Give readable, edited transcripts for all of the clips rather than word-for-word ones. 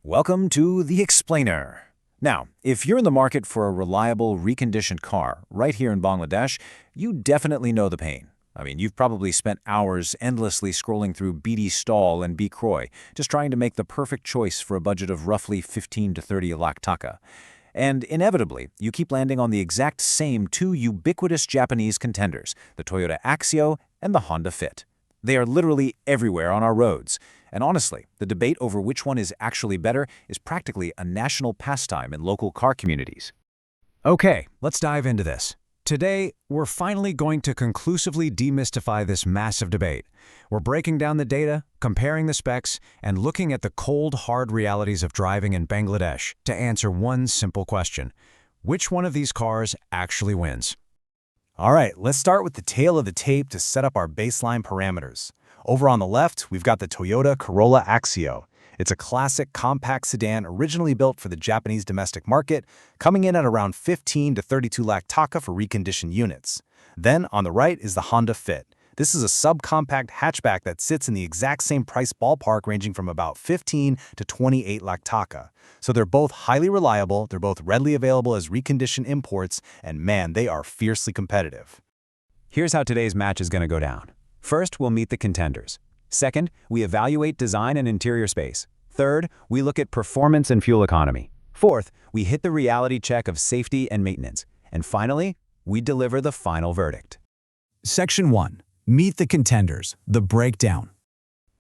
Welcome to The Explainer. Now, if you're in the market for a reliable, reconditioned car right here in Bangladesh, you definitely know the pain. You've probably spent hours endlessly scrolling through BD Stall and B Croy, just trying to make the perfect choice for a budget of roughly 15 to 30 lakh taka. And inevitably, you keep landing on the exact same two ubiquitous Japanese contenders, the Toyota Axio and the Honda Fit. They are literally everywhere on our roads. And honestly, the debate over which one is actually better is practically a national pastime in local car communities. Okay, let's dive into this. Today, we're finally going to conclusively demystify this massive debate. We're breaking down the data, comparing the specs, and looking at the cold, hard realities of driving in Bangladesh to answer one simple question. Which one of these cars actually wins? All right, let's start with the tail of the tape to set up our baseline parameters. Over on the left, we've got the Toyota Corolla Axio. It's a classic compact sedan originally built for the Japanese domestic market, coming in at around 15 to 32 lakh taka for reconditioned units. Then, on the right is the Honda Fit. This is a subcompact hatchback that sits in the exact same price ballpark, ranging from about 15 to 28 lakh taka. So they're both highly reliable, they're both readily available as reconditioned imports, and man, they are fiercely competitive. Here's how today's match is going to go down. First, we'll meet the contenders. Second, we evaluate design and interior space. Third, we look at performance and fuel economy. Fourth, we hit the reality check of safety and maintenance. And finally, we deliver the final verdict. Section 1. Meet the contenders, the breakdown.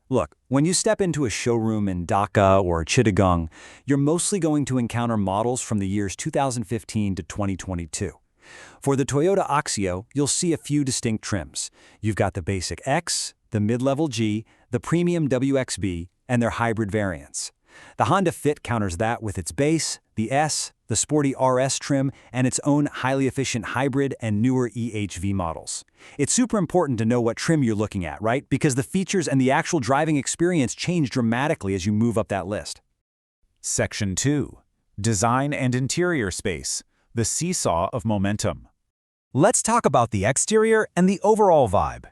Look, when you step into a showroom in Dhaka or Chittagong, you're mostly going to encounter models from the years 2015 to 2022. For the Toyota Axio, you'll see a few distinct trims. You've got the basic X, the mid-level G, the premium WXB, and their hybrid variants. The Honda Fit counters that with its base, the S, the sporty RS trim, and its own highly efficient hybrid and newer EHV models. It's super important to know what trim you're looking at, right? Because the features and the actual driving experience change dramatically as you move up that list. Section 2. Design and interior space. The seesaw of momentum. Let's talk about the exterior and the overall vibe.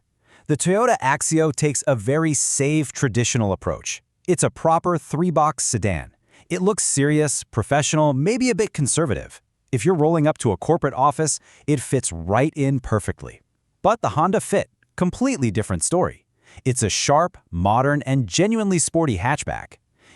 The Toyota Axio takes a very safe, traditional approach. It's a proper three-box sedan. It looks serious, professional, maybe a bit conservative. If you're rolling up to a corporate office, it fits right in perfectly. But the Honda Fit, completely different story. It's a sharp, modern, and genuinely sporty hatchback.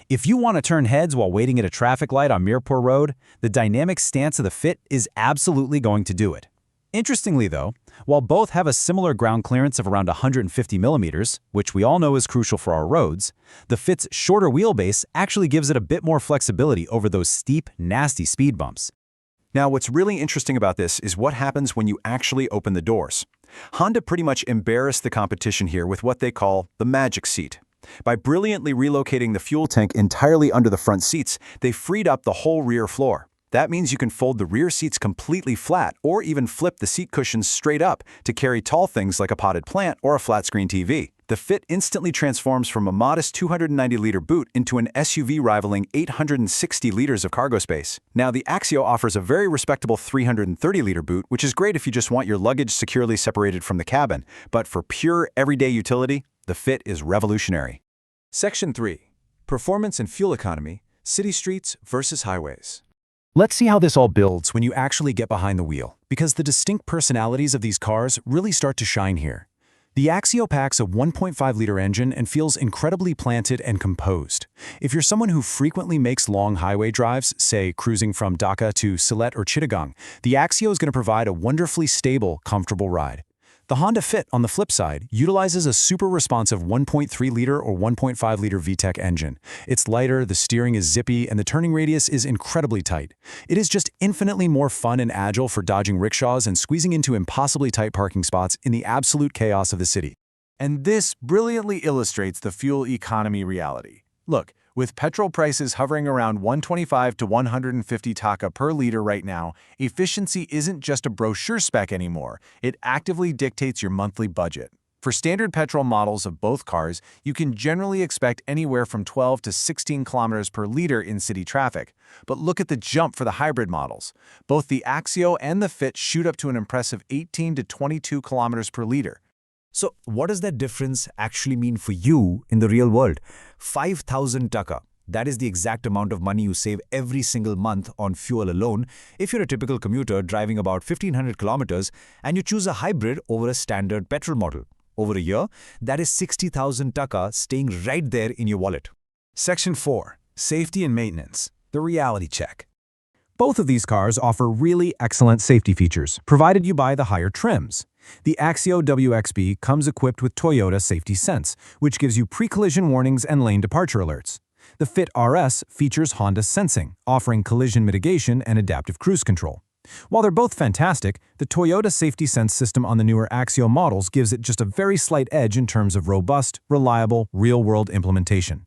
If you want to turn heads while waiting at a traffic light on Mirpur Road, the dynamic stance of the Fit is absolutely going to do it. Interestingly though, while both have a similar ground clearance of around 150 millimeters, which we all know is crucial for our roads, the Fit's shorter wheelbase actually gives it a bit more flexibility over those steep, nasty speed bumps. Now, what's really interesting about this is what happens when you actually open the doors. Honda pretty much embarrassed the competition here with what they call the magic seat. By brilliantly relocating the fuel tank entirely under the front seats, they freed up the whole rear floor. That means you can fold the rear seats completely flat or even flip the seat cushions straight up to carry tall things like a potted plant or a flat-screen TV. The Fit instantly transforms from a modest 290-liter boot into an SUV rivaling 860 liters of cargo space. Now, the Axio offers a very respectable 330-liter boot, which is great if you just want your luggage securely separated from the cabin. But for pure, everyday utility, the Fit is revolutionary. Section 3. Performance and fuel economy, city streets versus highways. Let's see how this all builds when you actually get behind the wheel, because the distinct personalities of these cars really start to shine here. The Axio packs a 1.5-liter engine and feels incredibly planted and composed. If you're someone who frequently makes long highway drives, say cruising from Dhaka to Sylhet or Chittagong, the Axio is going to provide a wonderfully stable, comfortable ride. The Honda Fit, on the flip side, utilizes a super responsive 1.3-liter or 1.5-liter VTEC engine. It's lighter, the steering is zippy, and the turning radius is incredibly tight. It is just infinitely more fun and agile for dodging rickshaws and squeezing into impossibly tight parking spots in the absolute chaos of the city. And this brilliantly illustrates the fuel economy reality. Look, with petrol prices hovering around 125 to 150 taka per liter right now, efficiency isn't just a brochure spec anymore. It actively dictates your monthly budget. For standard petrol models of both cars, you can generally expect anywhere from 12 to 16 kilometers per liter in city traffic. But look at the jump for the hybrid models. Both the Axio and the Fit shoot up to an impressive 18 to 22 kilometers per liter. So what does that difference actually mean for you in the real world? 5,000 taka. That is the exact amount of money you save every single month on fuel alone if you're a typical commuter driving about 1,500 kilometers and you choose a hybrid over a standard petrol model. Over a year, that is 60,000 taka staying right there in your wallet. Section 4. Safety and Maintenance. The Reality Check. Both of these cars offer really excellent safety features, provided you buy the higher trims. The Axio WXB comes equipped with Toyota Safety Sense, which gives you pre-collision warnings and lane departure alerts. The Fit RS features Honda Sensing, offering collision mitigation and adaptive cruise control. While they're both fantastic, the Toyota Safety Sense system on the newer Axio models gives it just a very slight edge in terms of robust, reliable, real-world implementation.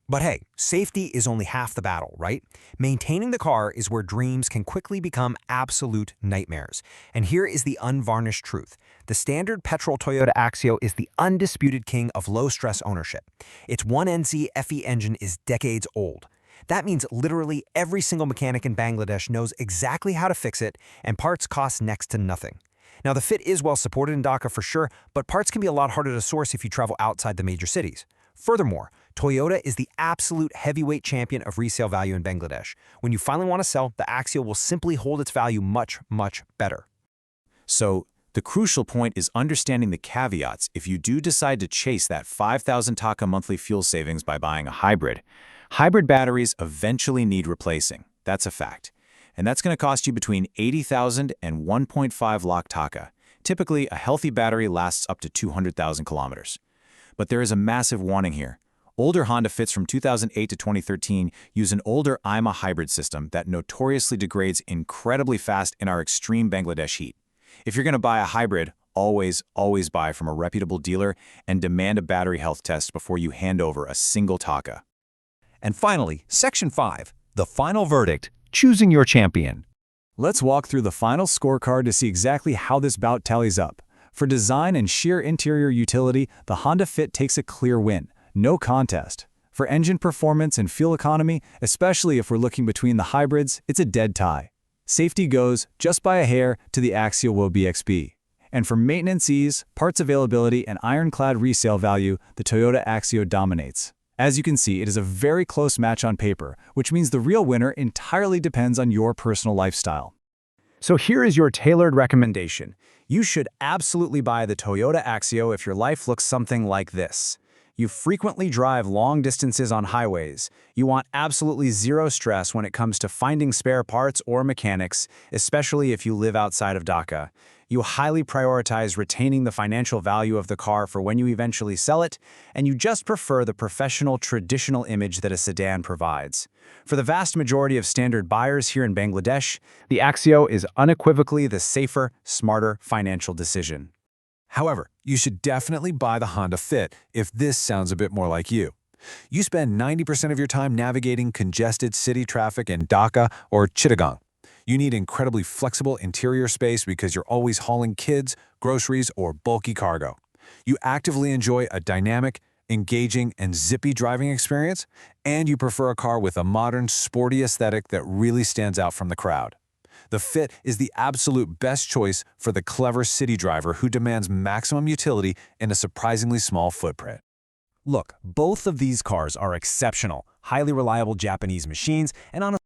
But hey, safety is only half the battle, right? Maintaining the car is where dreams can quickly become absolute nightmares. And here is the unvarnished truth. The standard petrol Toyota Axio is the undisputed king of low-stress ownership. Its 1NZ FE engine is decades old. That means literally every single mechanic in Bangladesh knows exactly how to fix it, and parts cost next to nothing. Now, the Fit is well supported in Dhaka for sure, but parts can be a lot harder to source if you travel outside the major cities. Furthermore, Toyota is the absolute heavyweight champion of resale value in Bangladesh. When you finally want to sell, the Axio will simply hold its value much, much better. So, the crucial point is understanding the caveats if you do decide to chase that 5,000 taka monthly fuel savings by buying a hybrid. Hybrid batteries eventually need replacing. That's a fact. And that's going to cost you between 80,000 and 1.5 lakh taka. Typically, a healthy battery lasts up to 200,000 kilometers. But there is a massive warning here. Older Honda Fits from 2008 to 2013 use an older IMA hybrid system that notoriously degrades incredibly fast in our extreme Bangladesh heat. If you're going to buy a hybrid, always buy from a reputable dealer and demand a battery health test before you hand over a single taka. And finally, Section 5. The final verdict. Choosing your champion. Let's walk through the final scorecard to see exactly how this bout tallies up. For design and sheer interior utility, the Honda Fit takes a clear win. No contest. For engine performance and fuel economy, especially if we're looking between the hybrids, it's a dead tie. Safety goes, just by a hair, to the Axio BXB. And for maintenance ease, parts availability, and ironclad resale value, the Toyota Axio dominates. As you can see, it is a very close match on paper, which means the real winner entirely depends on your personal lifestyle. So here is your tailored recommendation. You should absolutely buy the Toyota Axio if your life looks something like this. You frequently drive long distances on highways. You want absolutely zero stress when it comes to finding spare parts or mechanics, especially if you live outside of Dhaka. You highly prioritize retaining the financial value of the car for when you eventually sell it, and you just prefer the professional, traditional image that a sedan provides. For the vast majority of standard buyers here in Bangladesh, the Axio is unequivocally the safer, smarter financial decision. However, you should definitely buy the Honda Fit if this sounds a bit more like you. You spend 90% of your time navigating congested city traffic in Dhaka or Chittagong. You need incredibly flexible interior space because you're always hauling kids, groceries, or bulky cargo. You actively enjoy a dynamic, engaging, and zippy driving experience, and you prefer a car with a modern, sporty aesthetic that really stands out from the crowd. The Fit is the absolute best choice for the clever city driver who demands maximum utility in a surprisingly small footprint. Look, both of these cars are exceptional, highly reliable Japanese machines, and honestly,